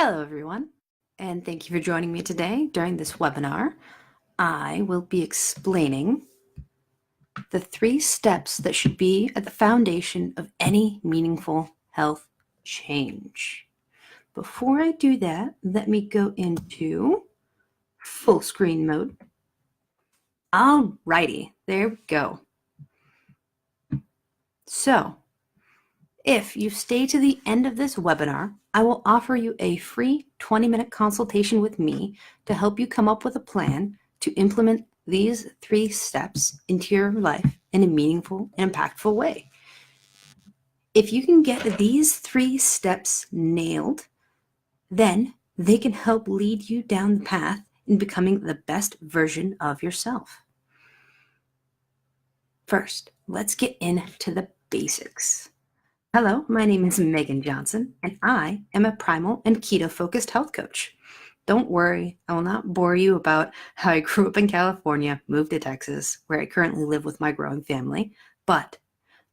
Hello, everyone, and thank you for joining me today during this webinar. I will be explaining the 3 steps that should be at the foundation of any meaningful health change. Before I do that, let me go into full screen mode. Alrighty, there we go. So, if you stay to the end of this webinar, I will offer you a free 20-minute consultation with me to help you come up with a plan to implement these 3 steps into your life in a meaningful and impactful way. If you can get these 3 steps nailed, then they can help lead you down the path in becoming the best version of yourself. First, let's get into the basics. Hello, my name is Megan Johnson, and I am a primal and keto-focused health coach. Don't worry, I will not bore you about how I grew up in California, moved to Texas, where I currently live with my growing family, but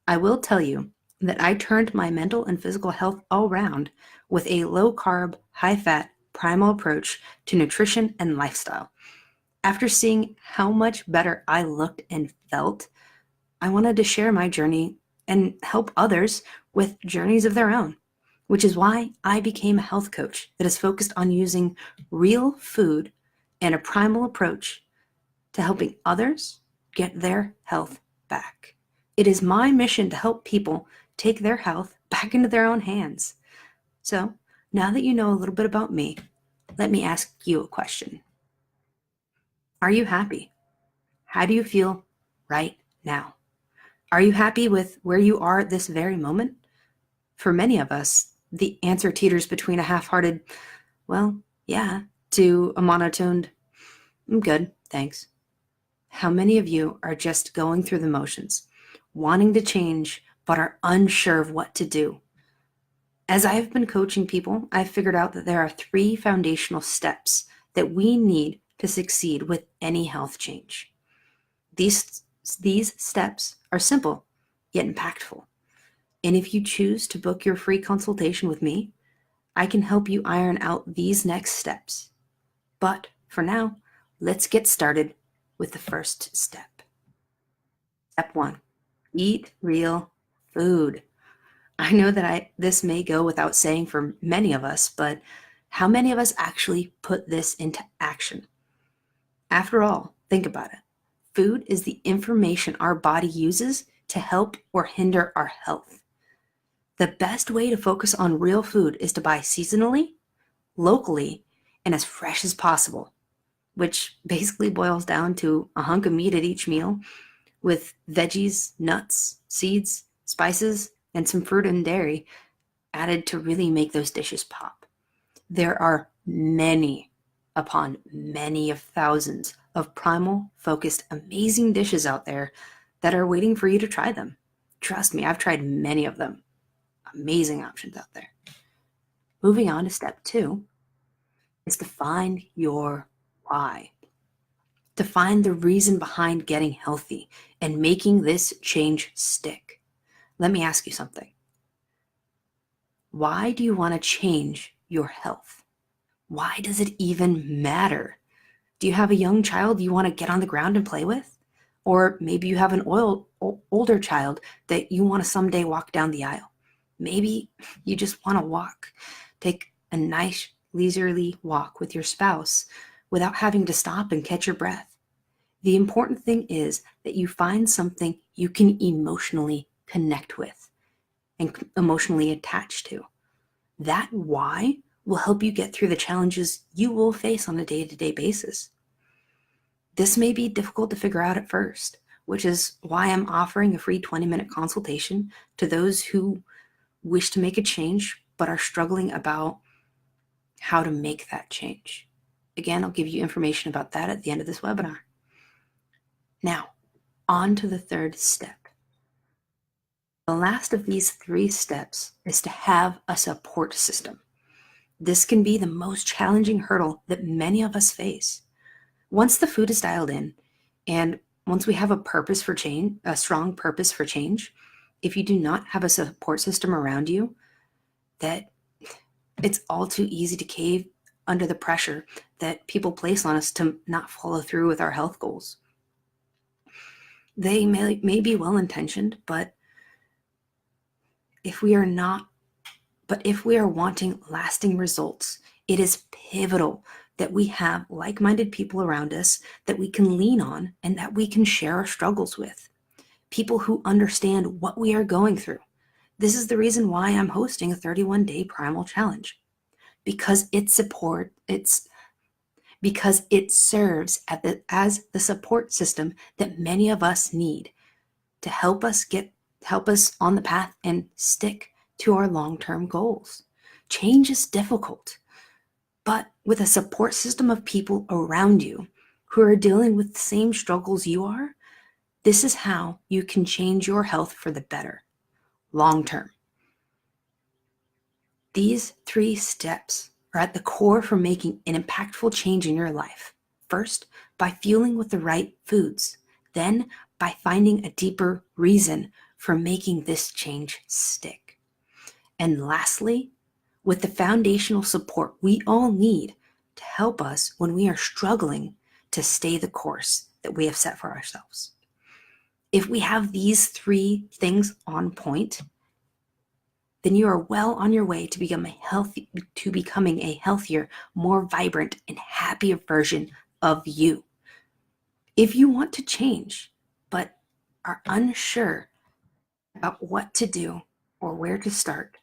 I will tell you that I turned my mental and physical health all around with a low-carb, high-fat, primal approach to nutrition and lifestyle. After seeing how much better I looked and felt, I wanted to share my journey and help others with journeys of their own, which is why I became a health coach that is focused on using real food and a primal approach to helping others get their health back. It is my mission to help people take their health back into their own hands. So, now that you know a little bit about me, let me ask you a question. Are you happy? How do you feel right now? Are you happy with where you are at this very moment? For many of us, the answer teeters between a half-hearted, well, yeah, to a monotoned, I'm good, thanks. How many of you are just going through the motions, wanting to change, but are unsure of what to do? As I've been coaching people, I've figured out that there are 3 foundational steps that we need to succeed with any health change. These steps are simple, yet impactful. And if you choose to book your free consultation with me, I can help you iron out these next steps. But for now, let's get started with the first step. Step 1, eat real food. I know that this may go without saying for many of us, but how many of us actually put this into action? After all, think about it. Food is the information our body uses to help or hinder our health. The best way to focus on real food is to buy seasonally, locally, and as fresh as possible, which basically boils down to a hunk of meat at each meal with veggies, nuts, seeds, spices, and some fruit and dairy added to really make those dishes pop. There are many upon many of thousands of primal-focused amazing dishes out there that are waiting for you to try them. Trust me, I've tried many of them. Amazing options out there. Moving on to step 2 is to find your why. To find the reason behind getting healthy and making this change stick. Let me ask you something. Why do you want to change your health? Why does it even matter? Do you have a young child you want to get on the ground and play with? Or maybe you have an older child that you want to someday walk down the aisle. Maybe you just want to walk. Take a nice leisurely walk with your spouse without having to stop and catch your breath. The important thing is that you find something you can emotionally connect with and emotionally attach to. That why will help you get through the challenges you will face on a day-to-day basis. This may be difficult to figure out at first, which is why I'm offering a free 20-minute consultation to those who wish to make a change but are struggling about how to make that change. Again, I'll give you information about that at the end of this webinar. Now, on to the third step. The last of these 3 steps is to have a support system. This can be the most challenging hurdle that many of us face. Once the food is dialed in, and once we have a purpose for change, a strong purpose for change, if you do not have a support system around you, that It's all too easy to cave under the pressure that people place on us to not follow through with our health goals. They may be well-intentioned, but if we are wanting lasting results, it is pivotal that we have like-minded people around us that we can lean on and that we can share our struggles with. People who understand what we are going through. This is the reason why I'm hosting a 31-day primal challenge, because it serves as the support system that many of us need to help us on the path and stick to our long-term goals. Change is difficult, but with a support system of people around you who are dealing with the same struggles you are, this is how you can change your health for the better, long-term. These 3 steps are at the core for making an impactful change in your life. First, by fueling with the right foods. Then, by finding a deeper reason for making this change stick. And lastly, with the foundational support we all need to help us when we are struggling to stay the course that we have set for ourselves. If we have these 3 things on point, then you are well on your way to becoming a healthier, more vibrant, and happier version of you. If you want to change, but are unsure about what to do or where to start,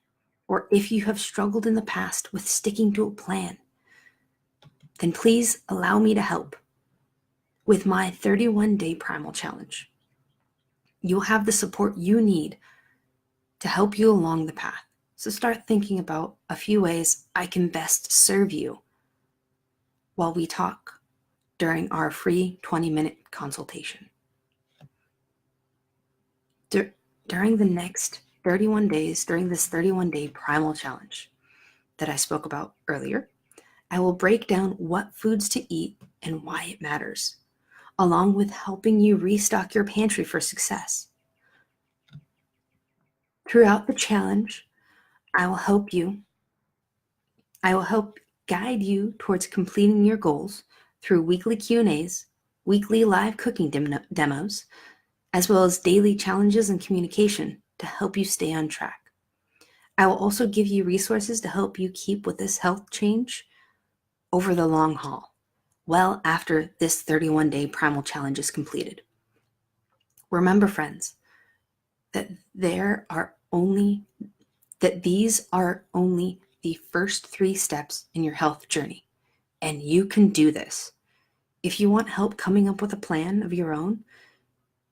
or if you have struggled in the past with sticking to a plan, then please allow me to help with my 31-day primal challenge. You'll have the support you need to help you along the path. So start thinking about a few ways I can best serve you while we talk during our free 20-minute consultation. During the next 31 days, during this 31-day primal challenge that I spoke about earlier, I will break down what foods to eat and why it matters, along with helping you restock your pantry for success. Throughout the challenge, I will help guide you towards completing your goals through weekly Q&As, weekly live cooking demos, as well as daily challenges and communication to help you stay on track. I will also give you resources to help you keep with this health change over the long haul, well after this 31-day primal challenge is completed. Remember, friends, that these are only the first 3 steps in your health journey, and you can do this. If you want help coming up with a plan of your own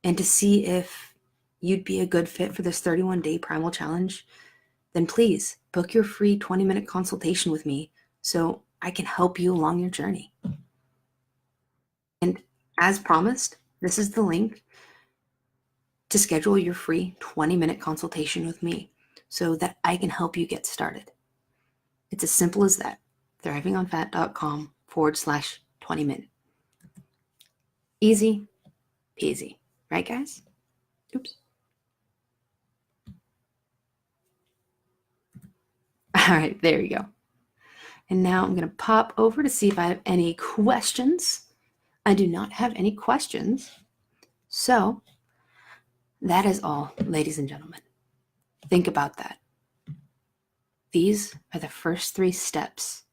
and to see if you'd be a good fit for this 31-day primal challenge, then please book your free 20-minute consultation with me so I can help you along your journey. And as promised, this is the link to schedule your free 20-minute consultation with me so that I can help you get started. It's as simple as that. thrivingonfat.com/20-minute. Easy peasy. Right, guys? Oops. All right, there you go. And now I'm going to pop over to see if I have any questions. I do not have any questions. So that is all, ladies and gentlemen. Think about that. These are the first 3 steps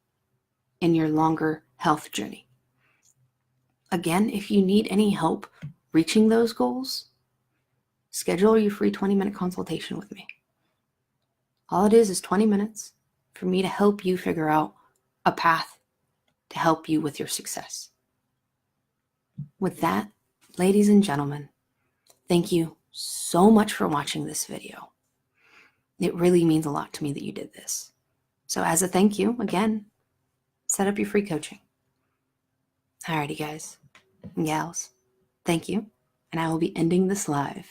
in your longer health journey. Again, if you need any help reaching those goals, schedule your free 20-minute consultation with me. All it is 20 minutes for me to help you figure out a path to help you with your success. With that, ladies and gentlemen, thank you so much for watching this video. It really means a lot to me that you did this. So as a thank you, again, set up your free coaching. Alrighty, guys and gals, thank you, and I will be ending this live